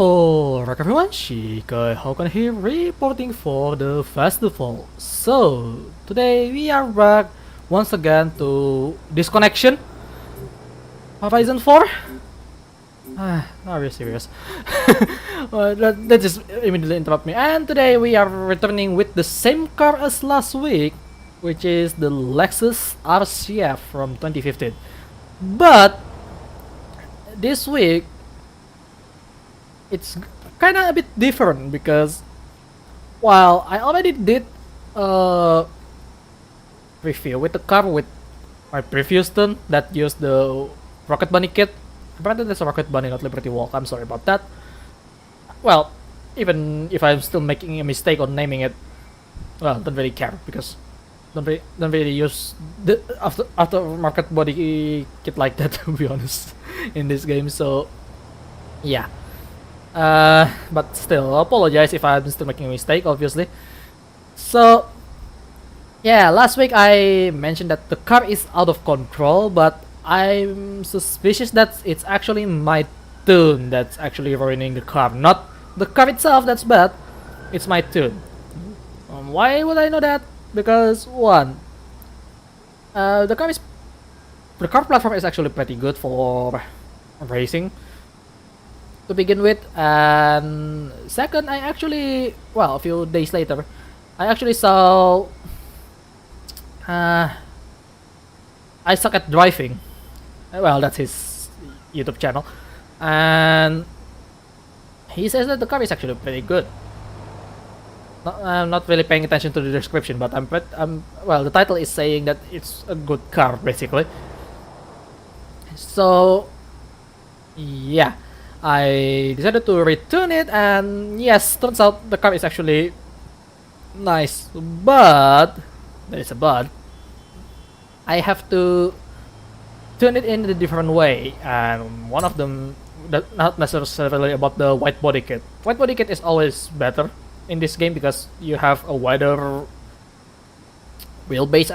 Alright everyone, Shikai Hokan here reporting for the festival. So, today we are back once again to Disconnection Horizon 4. Are you serious? That just immediately interrupt me. And today we are returning with the same car as last week, which is the Lexus RCF from 2015. But this week it's kind of a bit different because while I already did a review with the car with my previous turn that used the Rocket Bunny kit. Apparently there's a Rocket Bunny, not Liberty Walk. I'm sorry about that. Well, even if I'm still making a mistake on naming it, well, don't really care because don't really use the after market body kit like that to be honest in this game. So yeah. But still, apologize if I'm still making a mistake, obviously. So, yeah, last week I mentioned that the car is out of control, but I'm suspicious that it's actually my tune that's actually ruining the car. Not the car itself that's bad, it's my tune. Why would I know that? Because, one, the car platform is actually pretty good for racing to begin with, and second, I actually, well, a few days later, I actually saw I suck at driving. Well, that's his YouTube channel, and he says that the car is actually pretty good. I'm not really paying attention to the description, but well, the title is saying that it's a good car basically. So yeah, I decided to return it, and yes, turns out the car is actually nice, but there is a but. I have to turn it in a different way, and one of them, not necessarily about the white body kit. White body kit is always better in this game because you have a wider wheelbase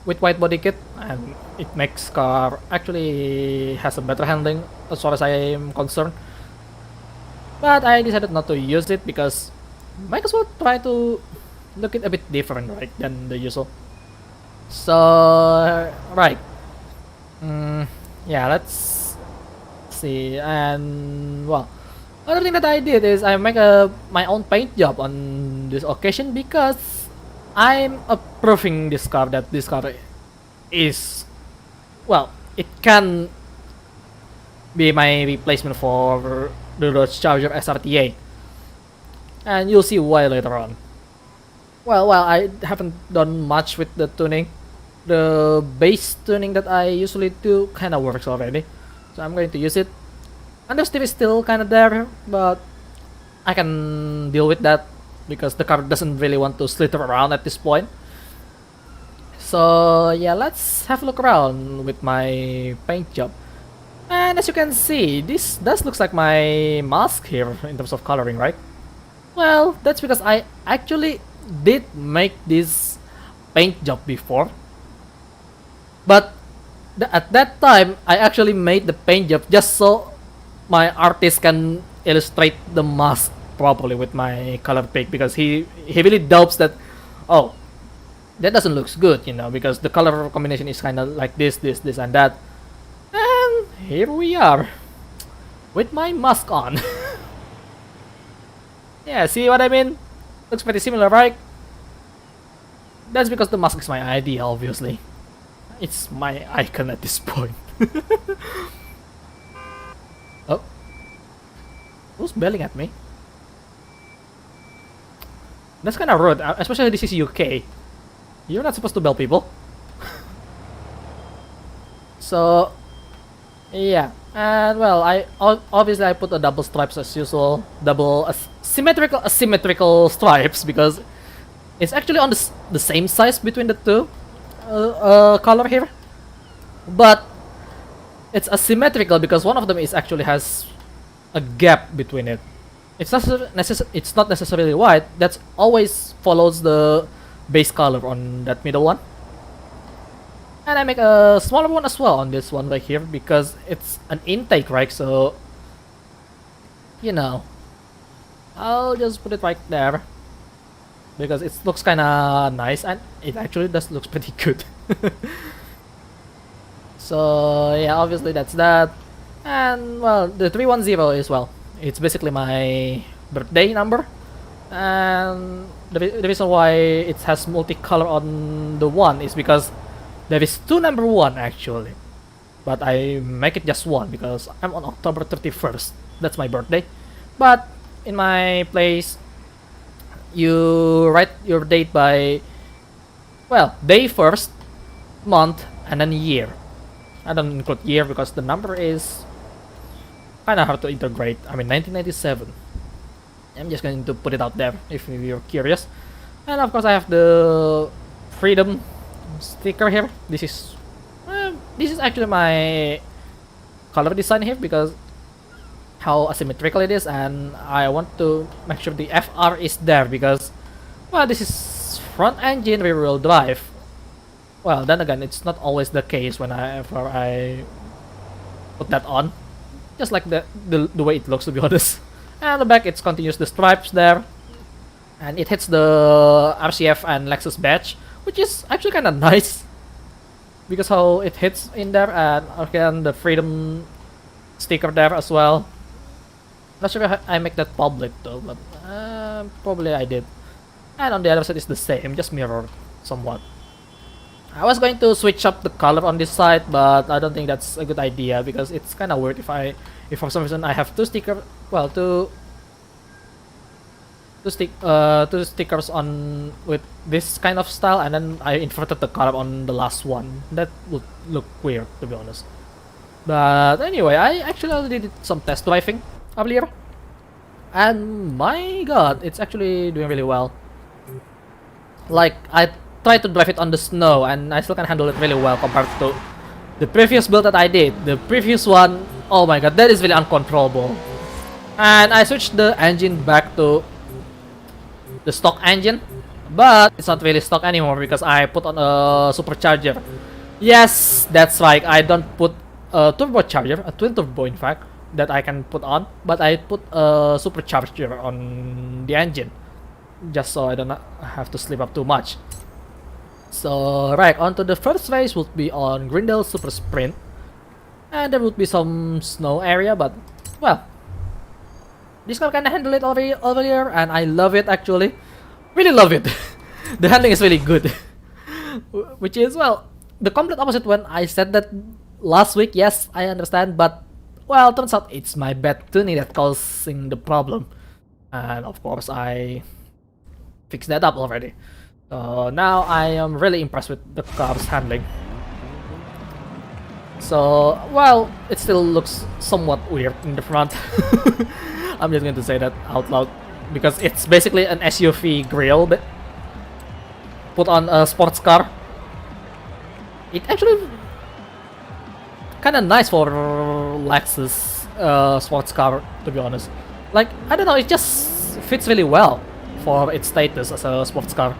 with white body kit, and it makes car actually has a better handling as far as I am concerned. But I decided not to use it because might as well try to look it a bit different, right, than the usual. So right, yeah, let's see. And well, other thing that I did is I make my own paint job on this occasion because I'm approving this car that this car is, well, it can be my replacement for the Dodge Charger SRT8, and you'll see why later on. Well, I haven't done much with the tuning. The base tuning that I usually do kind of works already, so I'm going to use it. Understeer is still kind of there, but I can deal with that because the car doesn't really want to slither around at this point. So yeah, let's have a look around with my paint job. And as you can see, this does looks like my mask here in terms of coloring, right? Well, that's because I actually did make this paint job before. But at that time, I actually made the paint job just so my artist can illustrate the mask properly with my color pick, because he really doubts that, oh, that doesn't look good, you know, because the color combination is kind of like this, and that. And here we are with my mask on. Yeah, see what I mean? Looks pretty similar, right? That's because the mask is my idea, obviously. It's my icon at this point. Oh, who's belling at me? That's kind of rude, especially this is UK. You're not supposed to bell people. So yeah, and well, obviously I put a double stripes as usual, double asymmetrical stripes because it's actually on the same size between the two color here, but it's asymmetrical because one of them is actually has a gap between it. It's not necessarily white. That always follows the base color on that middle one. And I make a smaller one as well on this one right here because it's an intake, right? So, you know, I'll just put it right there because it looks kind of nice, and it actually does looks pretty good. So yeah, obviously that's that. And well, the 310 is, well, it's basically my birthday number. And the reason why it has multicolor on the one is because there is two number one actually, but I make it just one because I'm on October 31st. That's my birthday. But in my place, you write your date by, well, day first, month, and then year. I don't include year because the number is kind of hard to integrate. I mean, 1997. I'm just going to put it out there if you're curious. And of course, I have the freedom sticker here. This is actually my color design here because how asymmetrical it is, and I want to make sure the FR is there because, well, this is front engine rear wheel drive. Well, then again, it's not always the case whenever I put that on. Just like the way it looks, to be honest. And the back, it continues the stripes there. And it hits the RCF and Lexus badge, which is actually kind of nice. Because how it hits in there, and again, the freedom sticker there as well. Not sure if I make that public though, but probably I did. And on the other side is the same, just mirrored somewhat. I was going to switch up the color on this side, but I don't think that's a good idea because it's kind of weird if for some reason I have two stickers on with this kind of style, and then I inverted the color on the last one. That would look weird, to be honest. But anyway, I actually already did some test driving earlier, and my god, it's actually doing really well. Like, I tried to drive it on the snow, and I still can handle it really well compared to the previous build that I did. The previous one, oh my god, that is really uncontrollable. And I switched the engine back to the stock engine, but it's not really stock anymore because I put on a supercharger. Yes, that's right, I don't put a turbocharger, a twin turbo in fact, that I can put on, but I put a supercharger on the engine just so I don't have to slip up too much. So right, onto the first race would be on Grindel Super Sprint, and there would be some snow area, but well, this car can handle it over here, and I love it actually, really love it. The handling is really good, which is, well, the complete opposite when I said that last week. Yes, I understand, but well, turns out it's my bad tuning that causing the problem, and of course I fixed that up already. So now I am really impressed with the car's handling. So, well, it still looks somewhat weird in the front. I'm just going to say that out loud because it's basically an SUV grille but put on a sports car. It actually kind of nice for Lexus sports car, to be honest. Like, I don't know, it just fits really well for its status as a sports car.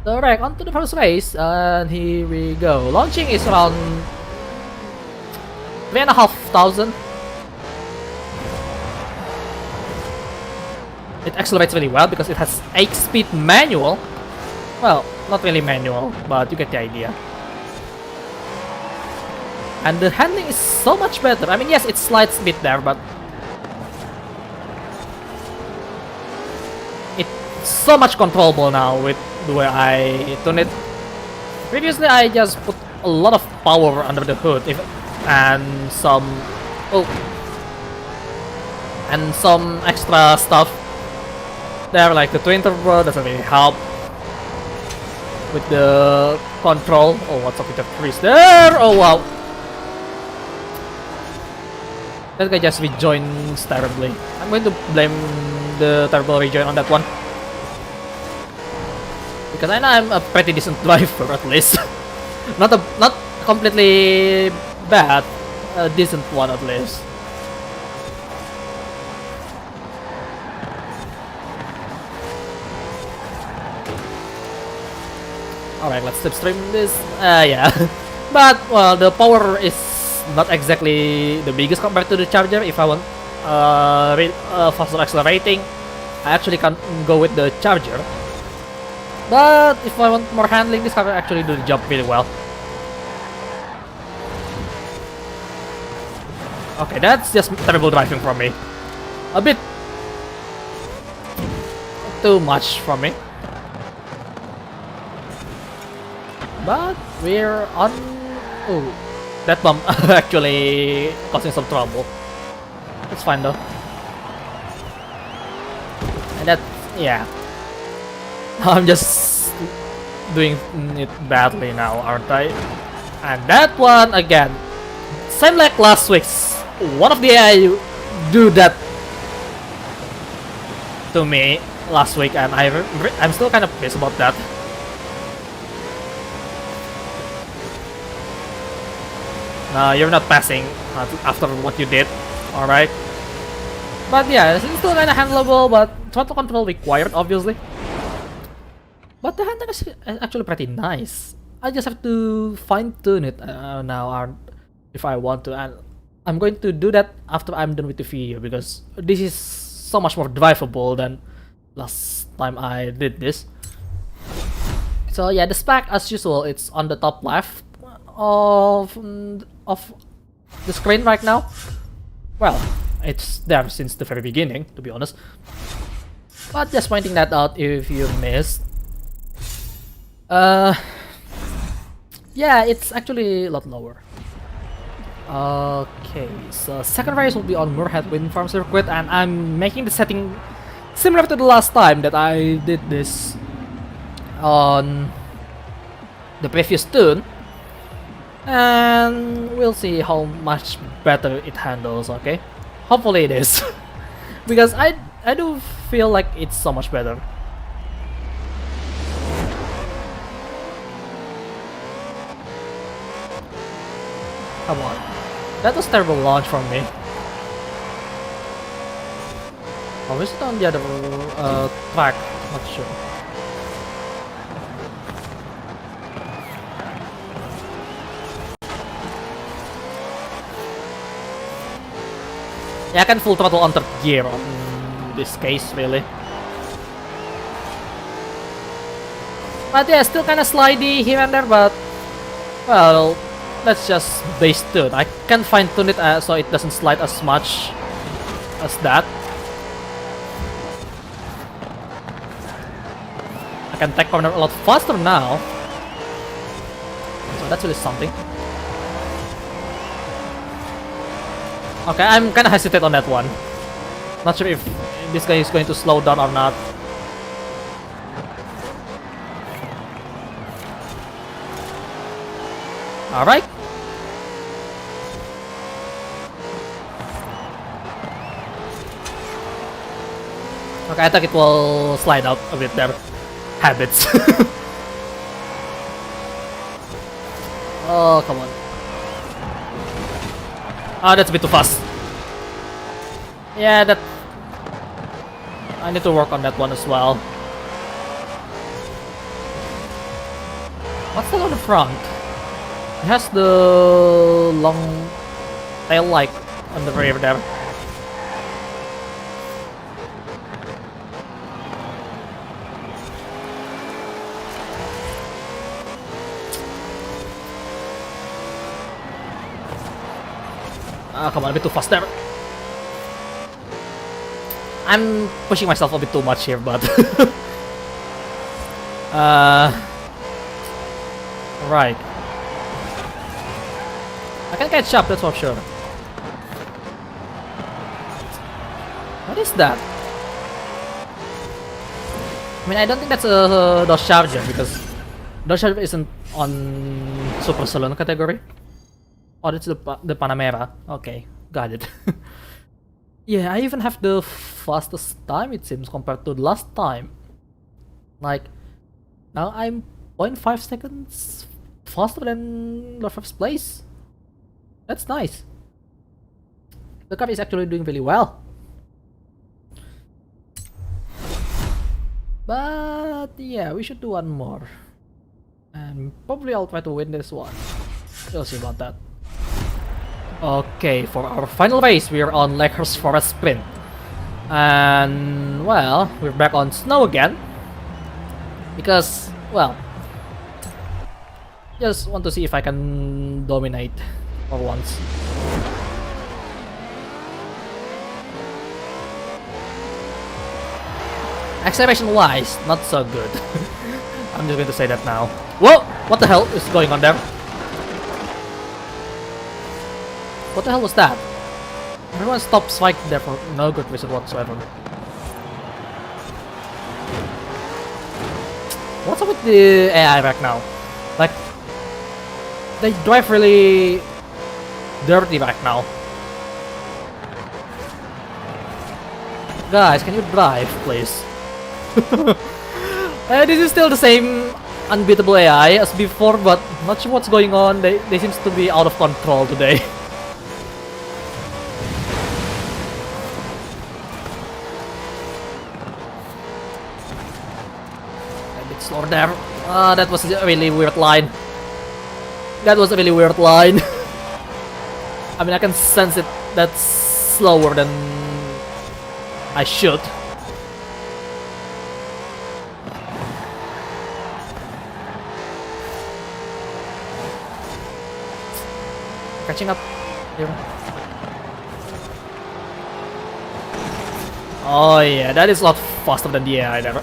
So right, on to the first race, and here we go. Launching is around 3,500. It accelerates really well because it has 8-speed manual. Well, not really manual, but you get the idea. And the handling is so much better. I mean, yes, it slides a bit there, but it's so much controllable now with the way I tune it. Previously, I just put a lot of power under the hood, and some extra stuff there, like the twin turbo doesn't really help with the control. Oh, what's up with the trees there? Oh wow, that guy just rejoins terribly. I'm going to blame the turbo rejoin on that one, because I know I'm a pretty decent driver at least. not completely bad, a decent one at least. Alright, let's slipstream this. Yeah. But, well, the power is not exactly the biggest compared to the Charger. If I want faster accelerating, I actually can go with the charger. But if I want more handling, this car will actually do the job really well. Okay, that's just terrible driving from me. A bit too much from me. But we're on... Oh, that bump actually causing some trouble. It's fine though. And that... yeah. I'm just doing it badly now, aren't I? And that one again. Same like last week's. One of the AI do that to me last week, and I'm still kind of pissed about that. No, you're not passing after what you did, alright? But yeah, it's still kinda handleable, but throttle control required, obviously. But the handling is actually pretty nice. I just have to fine-tune it now, if I want to, and I'm going to do that after I'm done with the video, because this is so much more drivable than last time I did this. So yeah, the spec as usual, it's on the top left of the screen right now. Well, it's there since the very beginning, to be honest. But just pointing that out if you missed. Yeah, it's actually a lot lower. Okay, so second race will be on Moorhead Wind Farm Circuit, and I'm making the setting similar to the last time that I did this on the previous tune. And we'll see how much better it handles, okay? Hopefully it is. Because I do feel like it's so much better. Come on. That was terrible launch from me. Or is it on the other track? Not sure. Yeah, I can full throttle on third gear on this case, really. But yeah, still kinda slidey here and there, but... well, that's just base tune. I can fine tune it so it doesn't slide as much as that. I can take corner a lot faster now. So that's really something. Okay, I'm kinda hesitant on that one. Not sure if this guy is going to slow down or not. Alright. Okay, I think it will slide out a bit there. Habits. Oh, come on. Ah, that's a bit too fast. Yeah, that... I need to work on that one as well. What's that on the front? It has the long tail light on the rear there. Ah, come on, a bit too fast there. I'm pushing myself a bit too much here, but... right. I can catch up, that's for sure. What is that? I mean, I don't think that's a Dodge Charger, because Dodge Charger isn't on Super Saloon category. Oh, that's the Panamera. Okay, got it. Yeah, I even have the fastest time, it seems, compared to the last time. Like, now I'm 0.5 seconds faster than the first place. That's nice. The car is actually doing really well. But yeah, we should do one more. And probably I'll try to win this one. We'll see about that. Okay, for our final race, we are on Lexus Forest Sprint. And, well, we're back on snow again. Because, well, just want to see if I can dominate for once. Acceleration wise, not so good. I'm just going to say that now. Whoa! What the hell is going on there? What the hell was that? Everyone stopped spiking there for no good reason whatsoever. What's up with the AI right now? Like, they drive really dirty right now. Guys, can you drive, please? This is still the same unbeatable AI as before, but not sure what's going on. They seems to be out of control today. A bit slower there. That was a really weird line. That was a really weird line. I mean, I can sense it. That's slower than I should. Catching up here. Oh yeah, that is a lot faster than the AI there.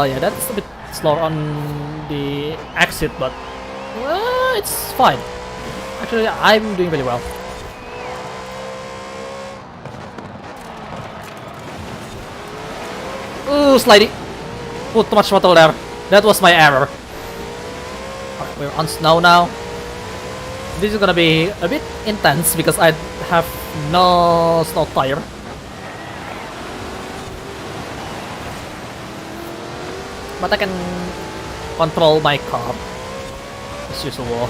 Yeah, that's a bit slower on the exit, but it's fine. Actually, I'm doing really well. Ooh, slidey. Put too much throttle there. That was my error. Alright, we're on snow now. This is gonna be a bit intense because I have no snow tire. But I can control my car as usual.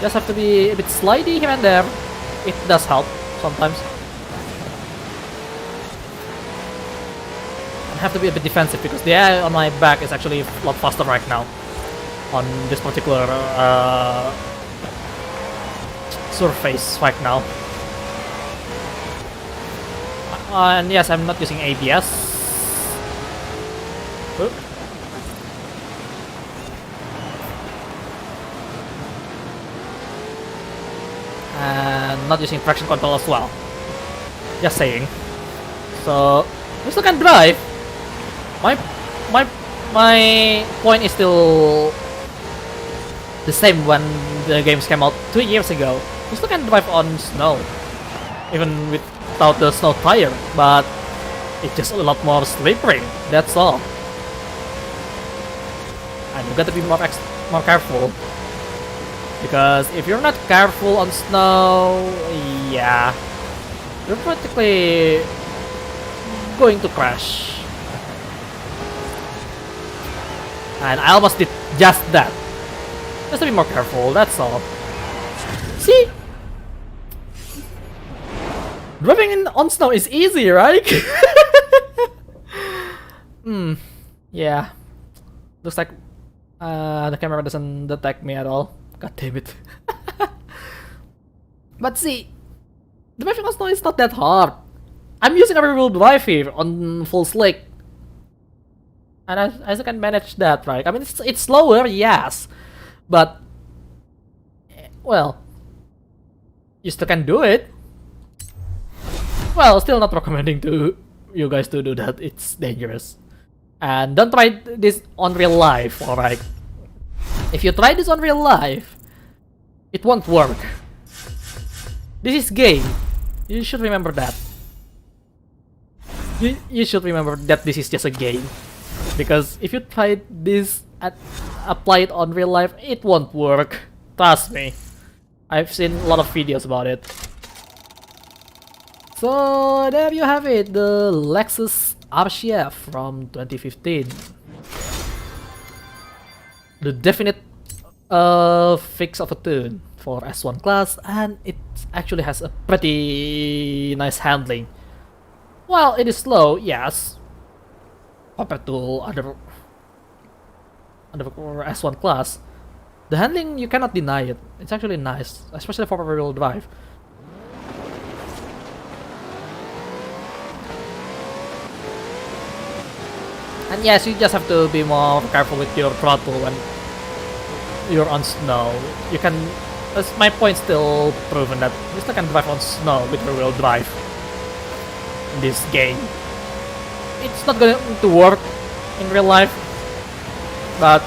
Just have to be a bit slidey here and there. It does help sometimes. I have to be a bit defensive because the AI on my back is actually a lot faster right now on this particular surface right now. And yes, I'm not using ABS. Oop. And not using traction control as well. Just saying. So we still can drive. My point is still the same when the games came out 2 years ago. You still can drive on snow, even without the snow tire, but it's just a lot more slippery. That's all. And you gotta be more careful, because if you're not careful on snow, yeah, you're practically going to crash. And I almost did just that. Just to be more careful, that's all. See? Driving on snow is easy, right? Yeah. Looks like the camera doesn't detect me at all. God damn it. But see, driving on snow is not that hard. I'm using a rear-wheel drive here on full slick. And I still can manage that, right? I mean, it's slower, yes, but well, you still can do it. Well, still not recommending to you guys to do that. It's dangerous, and don't try this on real life. All right, if you try this on real life, it won't work. This is game. You should remember that. You should remember that this is just a game. Because if you try this and apply it on real life, it won't work. Trust me. I've seen a lot of videos about it. So there you have it, the Lexus RCF from 2015. The definite fix of a tune for S1 class, and it actually has a pretty nice handling. While it is slow, yes, compared to other S1 class. The handling, you cannot deny it. It's actually nice, especially for rear-wheel drive. And yes, you just have to be more careful with your throttle when you're on snow. You can, as my point still proven that you still can drive on snow with rear-wheel drive in this game. It's not going to work in real life, but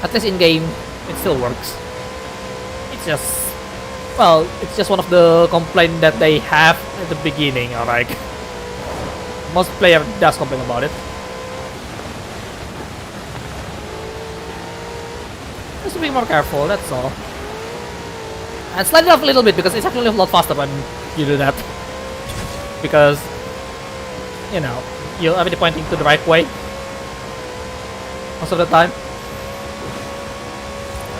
at least in game, it still works. It's just, well, it's just one of the complaints that they have at the beginning, alright? Most player does complain about it. Just to be more careful, that's all. And slide it off a little bit because it's actually a lot faster when you do that. Because, you know, you'll be pointing to the right way most of the time.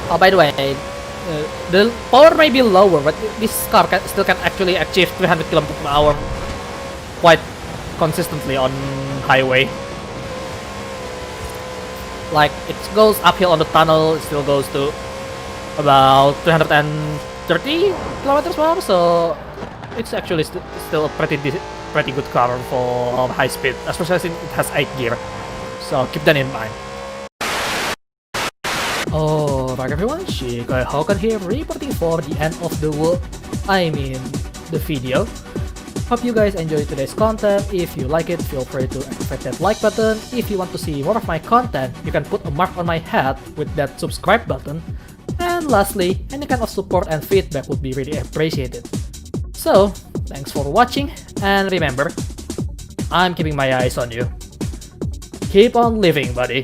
Oh, by the way, the power may be lower, but this car still can actually achieve 300 km/h quite consistently on highway. Like, it goes uphill on the tunnel, it still goes to about 330 km/h, so it's actually still a pretty good car for high speed, especially since it has 8 gear. So keep that in mind. Alright everyone, Shikai Hokan here, reporting for the end of the world. I mean, the video. Hope you guys enjoyed today's content. If you like it, feel free to activate that like button. If you want to see more of my content, you can put a mark on my head with that subscribe button. And lastly, any kind of support and feedback would be really appreciated. So, thanks for watching, and remember, I'm keeping my eyes on you. Keep on living, buddy.